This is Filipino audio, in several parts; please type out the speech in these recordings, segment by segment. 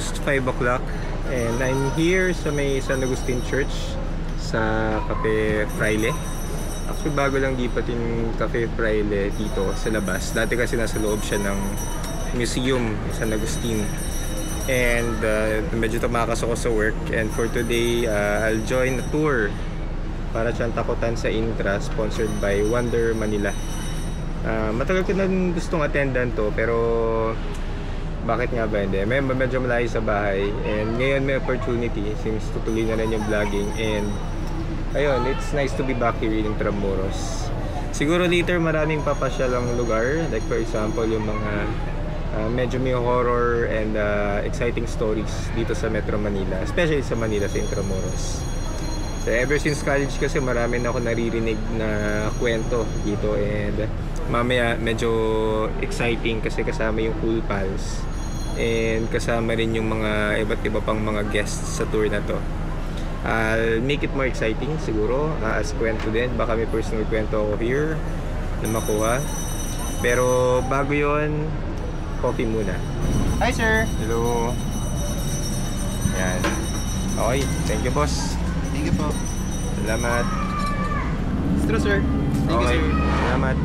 almost 5 o'clock and I'm here sa may San Agustin Church sa Cafe Fraile. Actually bago lang lipat yung Cafe Fraile dito sa labas. Dati kasi nasa loob siya ng museum San Agustin. And medyo tumakas ako sa work, and for today I'll join a tour para siyang takutan sa Intra, sponsored by Wonder Manila. Matagal ko na gustong attendan to, pero bakit nga ba hindi? Medyo malayo sa bahay, and ngayon may opportunity since tutuloy na rin yung vlogging. And ayun, it's nice to be back here in Intramuros. Siguro later maraming papasyalang lugar, like for example yung mga medyo may horror and exciting stories dito sa Metro Manila, especially sa Manila, sa Intramuros. So ever since college kasi marami na ako naririnig na kwento dito, and mamaya medyo exciting kasi kasama yung Cool Pals and kasama rin yung mga iba't iba pang mga guests sa tour na to. I'll make it more exciting siguro as kwento din, baka may personal kwento ako here na makuha. Pero bago yon, coffee muna. Hi sir! Hello! Yan. Okay, thank you boss. Thank you po. Salamat. It's true sir. Thank you sir. Salamat.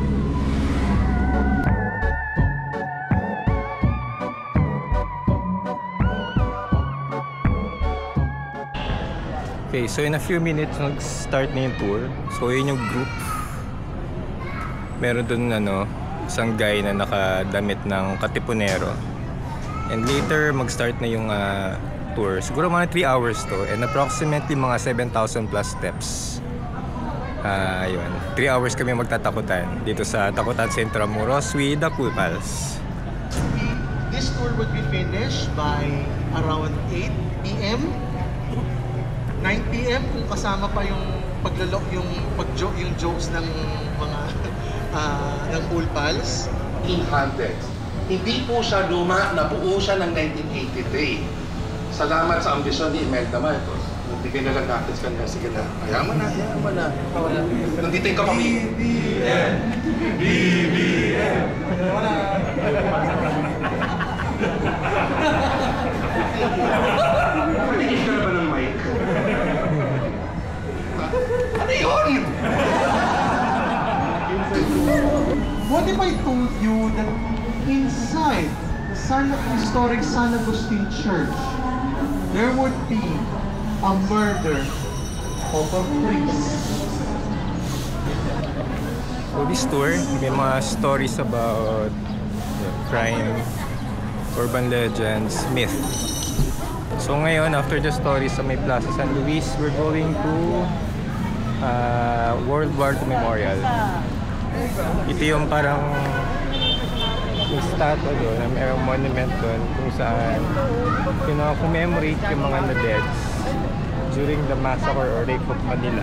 Okay, so in a few minutes mag-start na yung tour. So yun yung group. Meron dun isang guy na nakadamit ng katipunero. And later mag-start na yung tour. Siguro mga 3 hours to, and approximately mga 7,000 plus steps. Ayun, 3 hours kami magtatakutan dito sa Takutan sa Intramuros with the Cool Pals. This tour would be finished by around 8 p.m. 9 p.m. kung kasama pa yung yung jokes ng mga ng Cool Pals. 1800s. Hindi po siya luma, nabuo siya ng 1983. Salamat sa ambisyon ni Imelda Marcos. Bigyan na lang natin sa kanya. Sige na. Ayaman na. Nandito yung kapamilya. BBM! BBM! Patingin ka na ba ng mic? Ano yun? What if I told you that inside the historic San Agustin Church, there would be a murder of a priest? So this tour, may mga stories about crime, urban legends, myth. So ngayon, after the stories sa may Plaza San Luis, we're going to World War II Memorial. Ito yung parang yung statue doon, mayroong monument doon kung saan commemorate yung mga na-deads during the massacre or rape of Manila.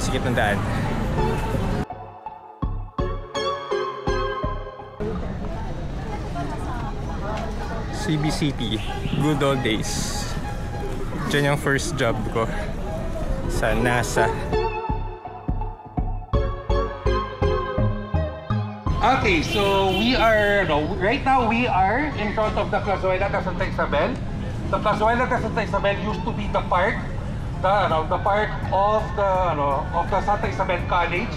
Sige, tandaan. CBCP, good old days. Diyan yung first job ko sa NASA. Okay, so right now we are in front of the Plazuela de Santa Isabel. The Plazuela de Santa Isabel used to be the park of the Santa Isabel College.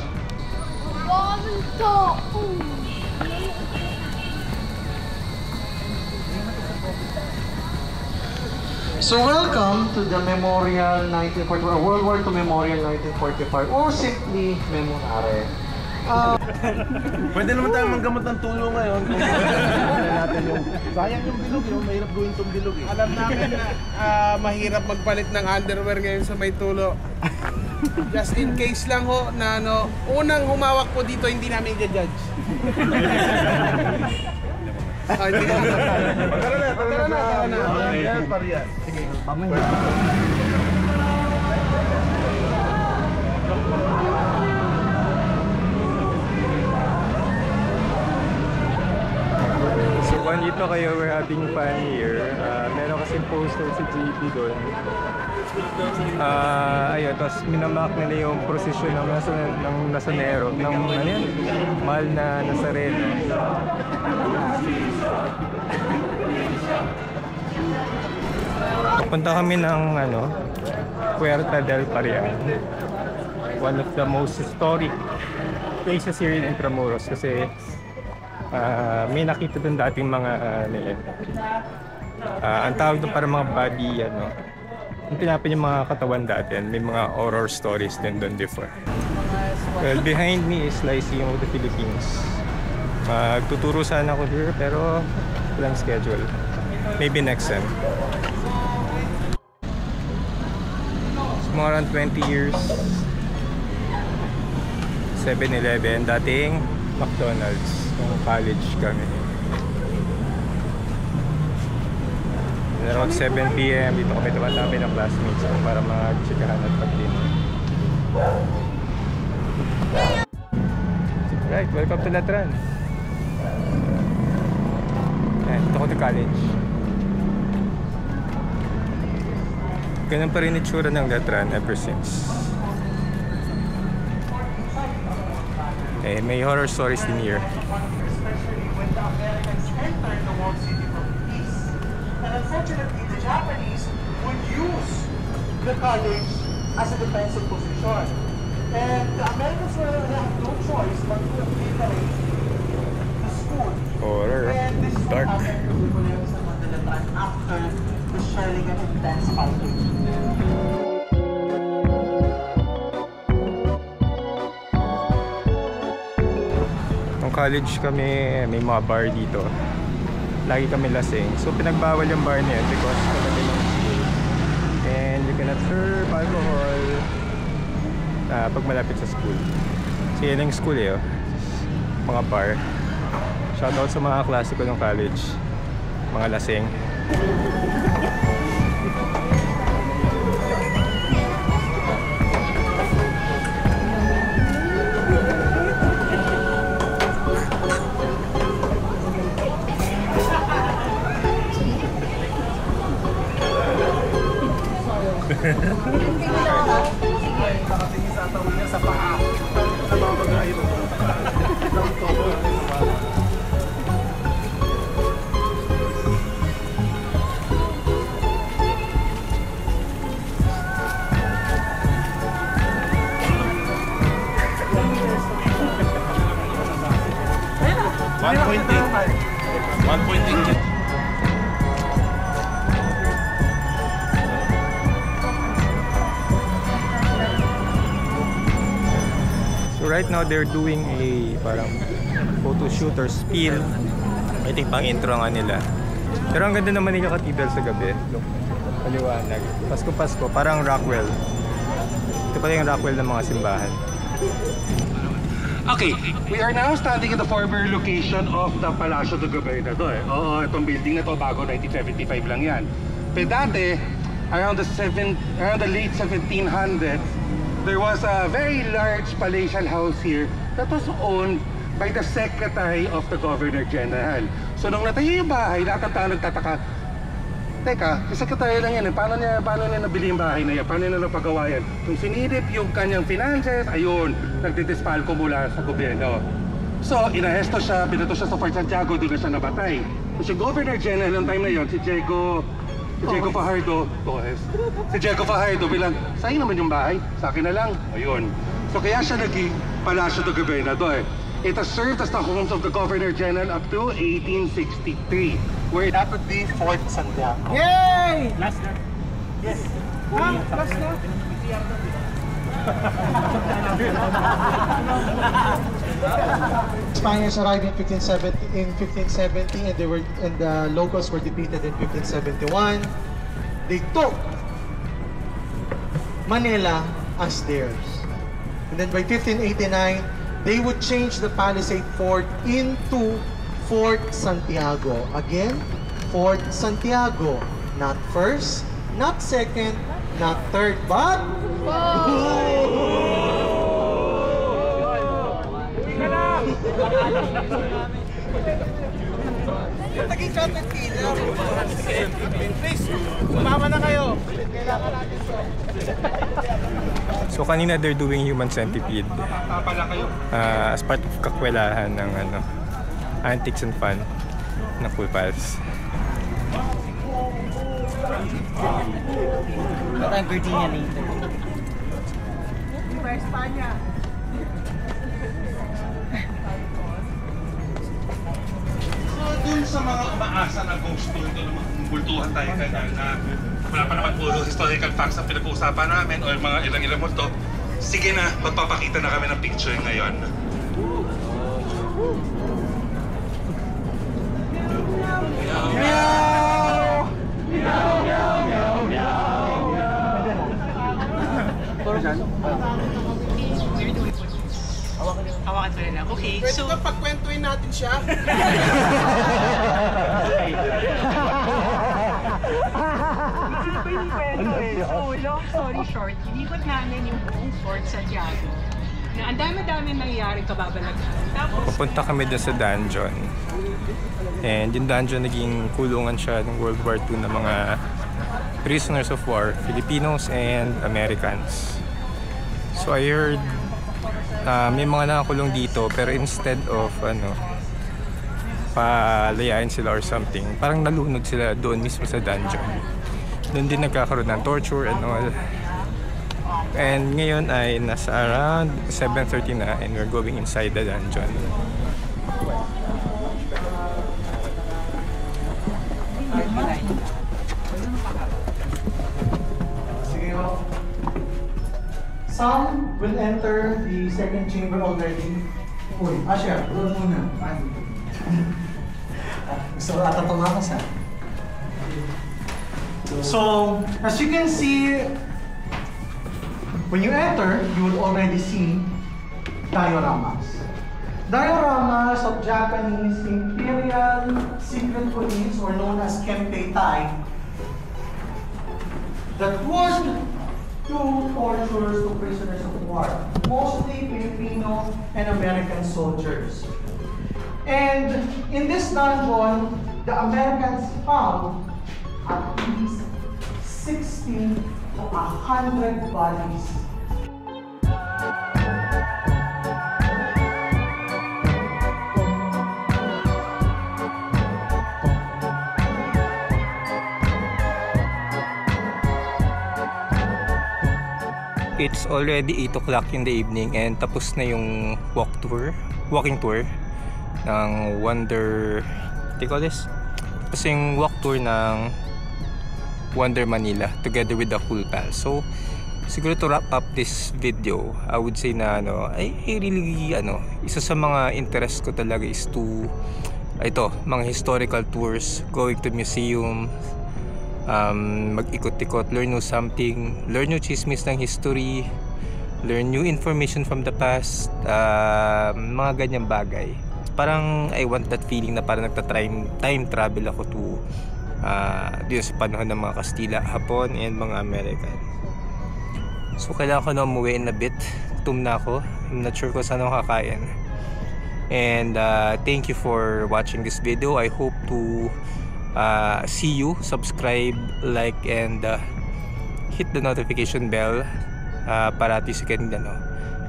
So welcome to the Memorial 1945, World War II Memorial 1945, or simply Memorare. Pwede naman tayo manggamot ng tulo ngayon kung natin yung sayang yung bilog, yung mahirap gawin itong bilog eh. Alam namin na mahirap magpalit ng underwear ngayon sa may tulo. Just in case lang ho na unang humawak po dito hindi namin i-judge. Hindi ka na. Tara na. Yan, pariyan. Sige, mamaya. So kung dito kayo, we're having fun here. Meron kasi poster si JP doon. Ayun, tapos minamak nila yung prosesyon ng Nasonero, ng mahal na Nazareno. Papunta kami ng Puerta del Parian. One of the most historic places here in Intramuros kasi may nakita doon dating mga ang tawag doon para mga body yung tinapin yung mga katawan dati, may mga horror stories din doon before. Well, behind me is Lyceum of the Philippines. Tuturo sana ako here pero walang schedule. Maybe next time. It's more than 20 years. 7-Eleven, dating McDonald's. Nung college kami. Around 7 PM, dito kami tumatabi ng classmates ko para mag-chikahan at pag-dinner. Right, welcome to Latran. Dito ko to college. Ganun pa rin itsura ng Latran ever since. May horror stories din here. Especially when the Americans entered the walled city from the east. And unfortunately, the Japanese would use the college as a defensive position. And the Americans were have no choice but to obliterate the school. Horror. And this is Dark. what happened to people sa Mandalatan after the shelling and intense fighting. College kami, may mga bar dito. Lagi kami lasing. So pinagbawal yung bar niya because kami ng school. And you cannot serve alcohol pag malapit sa school. So yan yung school mga bar. Shoutout sa mga klase ko ng college. Mga lasing. So right now they're doing a parang photo shoot or spiel. Ito yung pang intro nga nila. Pero ang ganda naman nila katibel sa gabi. Look, maliwanag. Pasko-pasko, parang Rockwell. Ito pala yung Rockwell ng mga simbahan. Okay, we are now standing in the former location of the Palacio de Gobernador. Oo, itong building na to bago 1975 lang yan. Pero dati, around the late 1700s, there was a very large palatial house here that was owned by the Secretary of the Governor General. So nung natayo yung bahay, lahat ng tao nagtataka, teka, yung Secretary lang yan, paano niya nabili yung bahay na yan? Paano niya napagawa yan? Kung sinidip yung kanyang finances, ayun, nagdidispalco mula sa gobyerno. So, inahesto siya, binato siya sa Fort Santiago, doon na siya nabatay. So, si Governor General ng time na yun, si Diego Fajardo, si Diego Fajardo bilang, sa'yo naman yung bahay, sa akin na lang. Ayun. So, kaya siya naging Palacio de Gobernador. It has served as the homes of the Governor General up to 1863, where that would be Fort Santiago. Yay! Last na? Yes. Last na? Spaniards arrived in 1570 and the locals were defeated in 1571. They took Manila as theirs. And then by 1589, they would change the Palisade Fort into Fort Santiago. Again, Fort Santiago. Not first, not second, not third, but... Naging chocolate killer. Please, sumama na kayo. Kailangan natin to. So kanina they're doing human centipede as part of kakwelahan ng Antiques and Fun ng Cool Pals. Baka Virginia later. Viva España! So, dun sa mga umaasa na ghost tour, doon naman bultuhan tayo kanya na wala pa naman puro historical facts ang pinag-uusapan namin o mga ilang-ilang multo. Sige na, magpapakita na kami ng picture ngayon. Hawakan ko na lang. Okay, Pwede so... ba pagkwentuhin natin siya? So, long story short, inikot namin yung buong Fort Santiago na ang dami-dami nangyayari kababalaghan. Tapos, Pupunta kami dun sa dungeon. And yung dungeon naging kulungan siya ng World War II ng mga prisoners of war, Filipinos and Americans. So I heard may mga nakakulong dito pero instead of palayain sila or something, parang nalunod sila doon mismo sa dungeon. Doon din nagkakaroon ng torture and all. And ngayon ay nasa around 7:30 na and we're going inside the dungeon. Some will enter the second chamber already. Uy, Asher, doon muna. Gusto ko ata tumakas ha. So, as you can see, when you enter, you will already see dioramas. Dioramas of Japanese Imperial Secret Police, or known as Kempeitai, that was to torturers, to prisoners of war, mostly Filipino and American soldiers. And in this dungeon, the Americans found at least 60 to 100 bodies. It's already 8 o'clock in the evening and tapos na yung walking tour ng Wonder, what do you call this? Tapos yung walk tour ng Wonder Manila together with the Cool Pal. So siguro to wrap up this video, I would say na I really isa sa mga interest ko talaga is to mga historical tours, going to museum, mag-ikot-ikot, learn new something, learn new chismis ng history, learn new information from the past, mga ganyang bagay. Parang I want that feeling na parang time travel ako to dito sa panahon ng mga Kastila, Hapon, and mga American. So kailangan ko na umuwi in a bit. Gutom na ako. I'm not sure kung saan ako kakain. And thank you for watching this video. I hope to see you, subscribe, like, and hit the notification bell para at least you can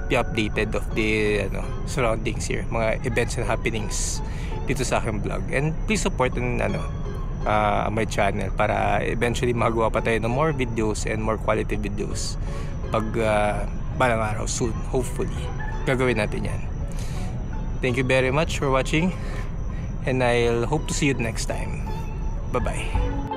be updated of the surroundings here, mga events and happenings dito sa aking vlog. And please support my channel para eventually magawa pa tayo ng more videos and more quality videos pag balang araw soon, hopefully gagawin natin yan. Thank you very much for watching and I'll hope to see you next time. Bye-bye.